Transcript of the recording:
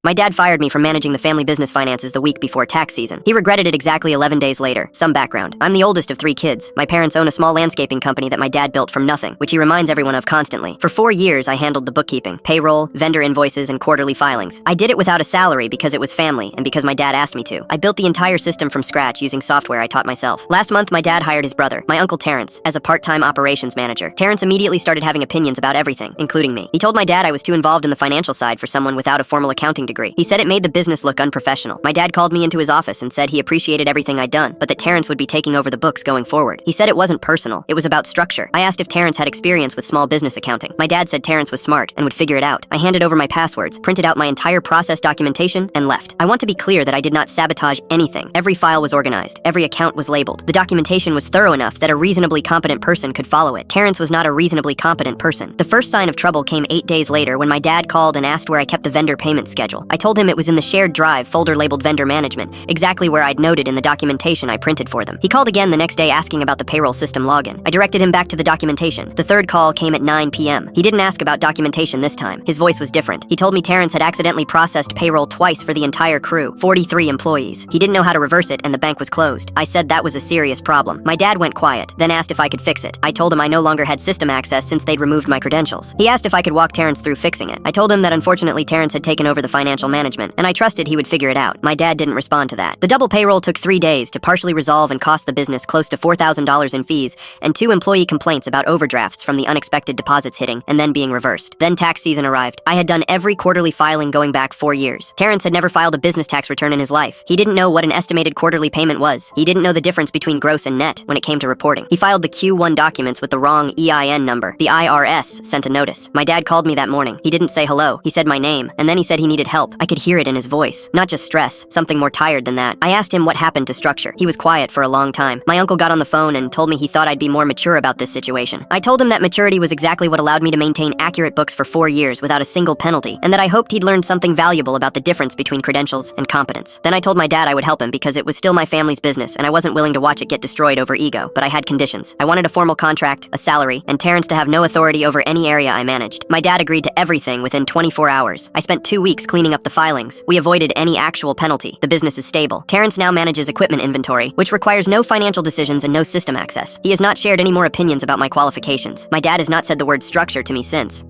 My dad fired me from managing the family business finances the week before tax season. He regretted it exactly 11 days later. Some background. I'm the oldest of 3 kids. My parents own a small landscaping company that my dad built from nothing, which he reminds everyone of constantly. For 4 years, I handled the bookkeeping, payroll, vendor invoices, and quarterly filings. I did it without a salary because it was family and because my dad asked me to. I built the entire system from scratch using software I taught myself. Last month, my dad hired his brother, my uncle Terrence, as a part-time operations manager. Terrence immediately started having opinions about everything, including me. He told my dad I was too involved in the financial side for someone without a formal accounting degree. He said it made the business look unprofessional. My dad called me into his office and said he appreciated everything I'd done, but that Terrence would be taking over the books going forward. He said it wasn't personal, it was about structure. I asked if Terrence had experience with small business accounting. My dad said Terrence was smart and would figure it out. I handed over my passwords, printed out my entire process documentation, and left. I want to be clear that I did not sabotage anything. Every file was organized. Every account was labeled. The documentation was thorough enough that a reasonably competent person could follow it. Terrence was not a reasonably competent person. The first sign of trouble came 8 days later when my dad called and asked where I kept the vendor payment schedule. I told him it was in the shared drive folder labeled vendor management, exactly where I'd noted in the documentation I printed for them. He called again the next day asking about the payroll system login. I directed him back to the documentation. The third call came at 9 p.m. He didn't ask about documentation this time. His voice was different. He told me Terrence had accidentally processed payroll twice for the entire crew, 43 employees. He didn't know how to reverse it and the bank was closed. I said that was a serious problem. My dad went quiet, then asked if I could fix it. I told him I no longer had system access since they'd removed my credentials. He asked if I could walk Terrence through fixing it. I told him that unfortunately Terrence had taken over the financial management, and I trusted he would figure it out. My dad didn't respond to that. The double payroll took 3 days to partially resolve and cost the business close to $4,000 in fees, and 2 employee complaints about overdrafts from the unexpected deposits hitting and then being reversed. Then tax season arrived. I had done every quarterly filing going back 4 years. Terrence had never filed a business tax return in his life. He didn't know what an estimated quarterly payment was. He didn't know the difference between gross and net when it came to reporting. He filed the Q1 documents with the wrong EIN number. The IRS sent a notice. My dad called me that morning. He didn't say hello. He said my name, and then he said he needed help. I could hear it in his voice. Not just stress, something more tired than that. I asked him what happened to structure. He was quiet for a long time. My uncle got on the phone and told me he thought I'd be more mature about this situation. I told him that maturity was exactly what allowed me to maintain accurate books for 4 years without a single penalty, and that I hoped he'd learned something valuable about the difference between credentials and competence. Then I told my dad I would help him because it was still my family's business and I wasn't willing to watch it get destroyed over ego, but I had conditions. I wanted a formal contract, a salary, and Terrence to have no authority over any area I managed. My dad agreed to everything within 24 hours. I spent 2 weeks cleaning up the filings. We avoided any actual penalty. The business is stable. Terrence now manages equipment inventory, which requires no financial decisions and no system access. He has not shared any more opinions about my qualifications. My dad has not said the word structure to me since.